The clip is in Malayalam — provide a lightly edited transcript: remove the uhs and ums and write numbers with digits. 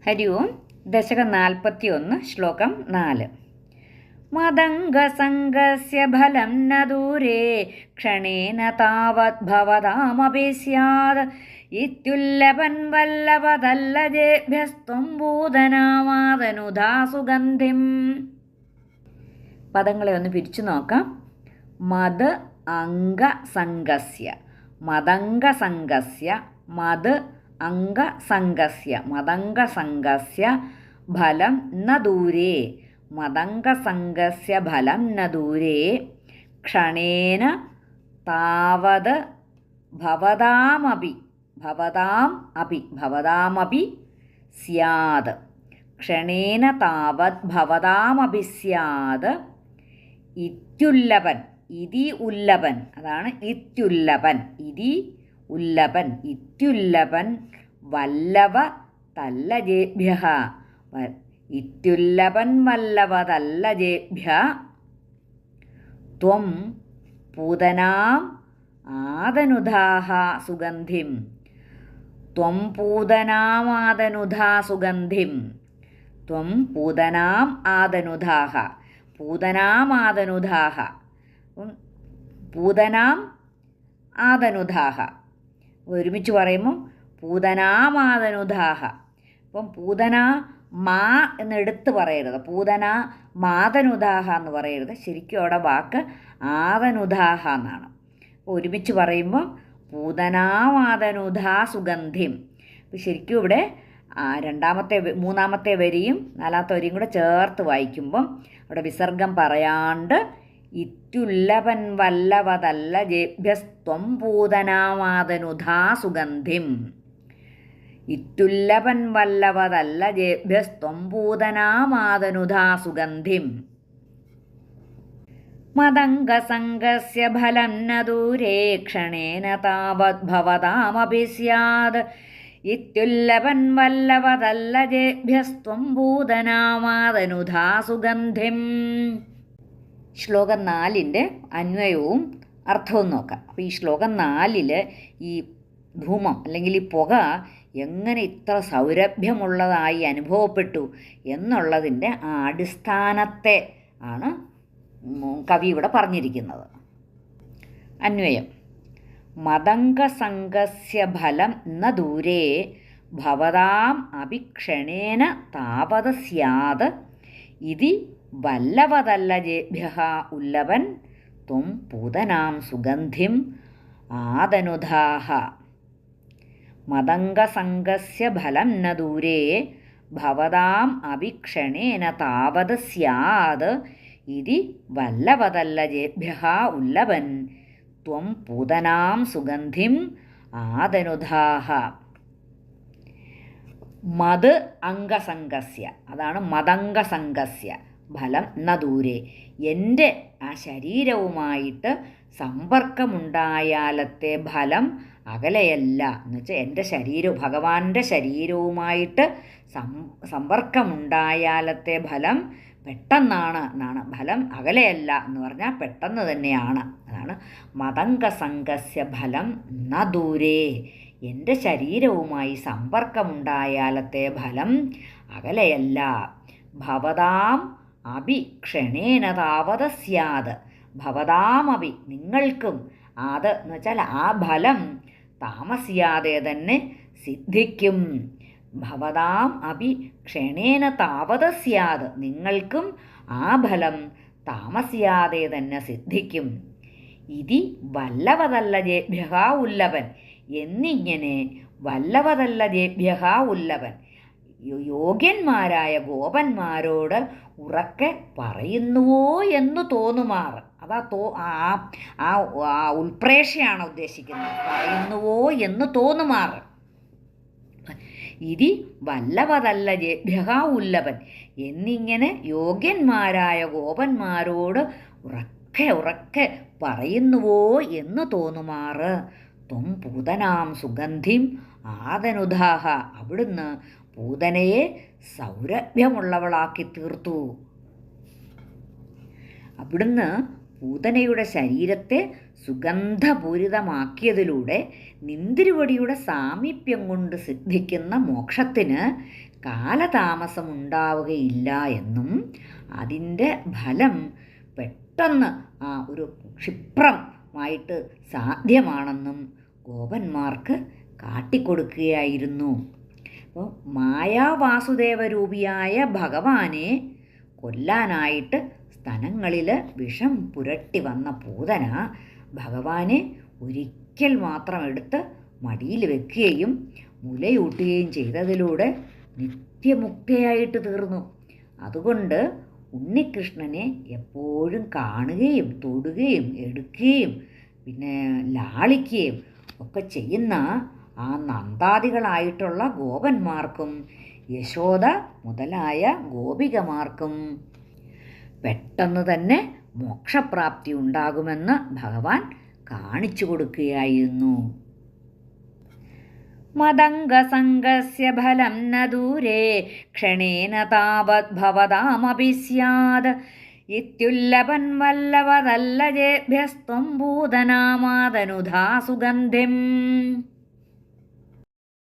ഹരി ഓം. ദശകം 41, ശ്ലോകം 4. മദംഗസംഗസ്യ ഫലം ന ദൂരേ ക്ഷണേന താവത് ഭവതാമപി സ്യാത് ഇത്യുല്ലപൻ വല്ലഭതല്ലജേഭ്യസ്ത്വം ഭൂതനാമാതനുധാ സുഗന്ധിം. പദങ്ങളെ ഒന്ന് പിരിച്ചു നോക്കാം. മദ് അംഗസംഗസ്യ, മദംഗസംഗസ്യ, മദ് അംഗസംഗസ്യ, മദംഗസംഗസ്യ ഫലം ന ദൂരേ, മദംഗസംഗസ്യ ഫലം ന ദൂരേ ക്ഷണേന താവത് ഭവതാമപി, ഭവതാമപി സ്യാത്, ക്ഷണേന താവത് ഭവതാമപി സ്യാത് ഇത്യുല്ലപൻ, ഇതി ഉല്ലപൻ, അതാണ് ഇത്യുല്ലപൻ, ഇതി ഉല്ലപൻ, ഇത്യുല്ലപൻ വല്ലഭ തല്ലജേഭ്യഃ, ഇത്യുല്ലപൻ വല്ലഭ തല്ലജേഭ്യഃ ത്വം പൂതനാം ആദനുധാഃ സുഗന്ധിം, ത്വം പൂതനാമാദനുധാ സുഗന്ധിം, ത്വം പൂതനാം ആദനുധാഃ, പൂതനാമാദനുധാഃ, പൂതനാം ആദനുധാഃ. ഒരുമിച്ച് പറയുമ്പം പൂതനാമാദനുധാഃ. അപ്പം പൂതന മാ എന്നെടുത്ത് പറയരുത്, പൂതന മാതനുധാഃ എന്ന് പറയരുത്. ശരിക്കും അവിടെ വാക്ക് ആദനുധാഃ എന്നാണ്. ഒരുമിച്ച് പറയുമ്പം പൂതനാമാദനുധാ സുഗന്ധിം. അപ്പം ശരിക്കും ഇവിടെ മൂന്നാമത്തെ വരിയും നാലാമത്തെ വരിയും കൂടെ ചേർത്ത് വായിക്കുമ്പം അവിടെ വിസർഗം പറയാണ്ട് ഇത്യുല്ലപൻ വല്ലഭതല്ലജേഭ്യസ്ത്വം പൂതനാമാദനുധാ സുഗന്ധിം, ഇത്യുല്ലപൻ വല്ലഭതല്ലജേഭ്യസ്ത്വം പൂതനാമാദനുധാ സുഗന്ധിം. മദംഗസംഗസ്യ ഫലം ന ദൂരേ ക്ഷണേന താവത് ഭവതാമപി സ്യാത് ഇത്യുല്ലപൻ വല്ലഭതല്ലജേഭ്യസ്ത്വം പൂതനാമാദനുധാ സുഗന്ധിം. ശ്ലോകം 4 അന്വയവും അർത്ഥവും നോക്കാം. അപ്പോൾ ഈ ശ്ലോകം 4 ഈ ധൂമം അല്ലെങ്കിൽ ഈ പുക എങ്ങനെ ഇത്ര സൗരഭ്യമുള്ളതായി അനുഭവപ്പെട്ടു എന്നുള്ളതിൻ്റെ ആ അടിസ്ഥാനത്തെ ആണ് കവി ഇവിടെ പറഞ്ഞിരിക്കുന്നത്. അന്വയം: മദംഗസംഗസ്യ ഫലം ന ദൂരേ ഭവതാം അഭിക്ഷണേന താവത് സ്യാത് ഇതി വല്ലഭതല്ലജേഭ്യഃ ഉല്ലപൻ ത്വം പൂതനാം സുഗന്ധിം ആദനുധാഃ. മദംഗസംഗസ്യ ഫലം ന ദൂരേ ഭവതാം അഭിക്ഷണേന താവത് സ്യാത് ഇതി വല്ലഭതല്ലജേഭ്യഃ ഉല്ലപൻ ത്വം പൂതനാം സുഗന്ധിം ആദനുധാഃ. മദ് അംഗസംഗസ്യ, അതാണ് മദംഗസംഗസ്യ ഫലം ന ദൂരേ, എൻ്റെ ആ ശരീരവുമായിട്ട് സമ്പർക്കമുണ്ടായാലത്തെ ഫലം അകലെയല്ല. എന്നുവെച്ചാൽ എൻ്റെ ഭഗവാന്റെ ശരീരവുമായിട്ട് സമ്പർക്കമുണ്ടായാലത്തെ ഫലം പെട്ടെന്നാണ് എന്നാണ്. ഫലം അകലെയല്ല എന്ന് പറഞ്ഞാൽ പെട്ടെന്ന് തന്നെയാണ്. അതാണ് മദംഗസംഗസ്യ ഫലം ന ദൂരേ, എൻ്റെ ശരീരവുമായി സമ്പർക്കമുണ്ടായാലത്തെ ഫലം അകലെയല്ല. ഭവതാം അഭി ക്ഷണേന താവത് സ്യാത്, ഭവതാമപി നിങ്ങൾക്കും, അത് എന്ന് വെച്ചാൽ ആ ഫലം താമസിയാതെ തന്നെ സിദ്ധിക്കും. ഭവതാം അഭി ക്ഷണേന താവത് സ്യാത്, നിങ്ങൾക്കും ആ ഫലം താമസിയാതെ തന്നെ സിദ്ധിക്കും. ഇതി വല്ലഭതല്ലജേഭ്യഃ ഉല്ലപൻ, എന്നിങ്ങനെ വല്ലഭതല്ലജേഭ്യഃ ഉല്ലപൻ യോഗ്യന്മാരായ ഗോപന്മാരോട് ഉറക്കെ പറയുന്നുവോ എന്ന് തോന്നുമാറ്. അതാ ആ ഉൾപ്രേക്ഷയാണ് ഉദ്ദേശിക്കുന്നത്, പറയുന്നുവോ എന്ന് തോന്നുമാറ്. ഇതി വല്ലഭതല്ലജേഭ്യഃ ഉല്ലപൻ, എന്നിങ്ങനെ യോഗ്യന്മാരായ ഗോപന്മാരോട് ഉറക്കെ പറയുന്നുവോ എന്ന് തോന്നുമാറ് ത്വം പൂതനാം സുഗന്ധിം ആദനുധാഃ, അവിടുന്ന് പൂതനയെ സൗരഭ്യമുള്ളവളാക്കി തീർത്തു. അവിടുന്ന് പൂതനയുടെ ശരീരത്തെ സുഗന്ധപൂരിതമാക്കിയതിലൂടെ നിന്തിരുവടിയുടെ സാമീപ്യം കൊണ്ട് സിദ്ധിക്കുന്ന മോക്ഷത്തിന് കാലതാമസമുണ്ടാവുകയില്ല എന്നും അതിൻ്റെ ഫലം പെട്ടെന്ന് ഒരു ക്ഷിപ്രമായിട്ട് സാധ്യമാണെന്നും ഗോപന്മാർക്ക് കാട്ടിക്കൊടുക്കുകയായിരുന്നു. അപ്പോൾ മായാവാസുദേവരൂപിയായ ഭഗവാനെ കൊല്ലാനായിട്ട് സ്തനങ്ങളിൽ വിഷം പുരട്ടി വന്ന പൂതന ഭഗവാനെ ഒരിക്കൽ മാത്രം എടുത്ത് മടിയിൽ വെക്കുകയും മുലയൂട്ടുകയും ചെയ്തതിലൂടെ നിത്യമുക്തയായിട്ട് തീർന്നു. അതുകൊണ്ട് ഉണ്ണികൃഷ്ണനെ എപ്പോഴും കാണുകയും തൊടുകയും എടുക്കുകയും പിന്നെ ലാളിക്കുകയും ഒക്കെ ചെയ്യുന്ന ആ നന്ദാദികളായിട്ടുള്ള ഗോപന്മാർക്കും യശോദ മുതലായ ഗോപികമാർക്കും പെട്ടെന്ന് തന്നെ മോക്ഷപ്രാപ്തി ഉണ്ടാകുമെന്ന് ഭഗവാൻ കാണിച്ചു കൊടുക്കുകയായിരുന്നു. മദംഗസംഗസ്യ ഫലം ന ദൂരേ ക്ഷണേന താവദ്ഭവതാമപി സ്യാദ് ഇത്യുല്ലപൻ വല്ലവതല്ലജേഭ്യസ്ത്വം ഭൂതനാമാതനുധാ സുഗന്ധിം.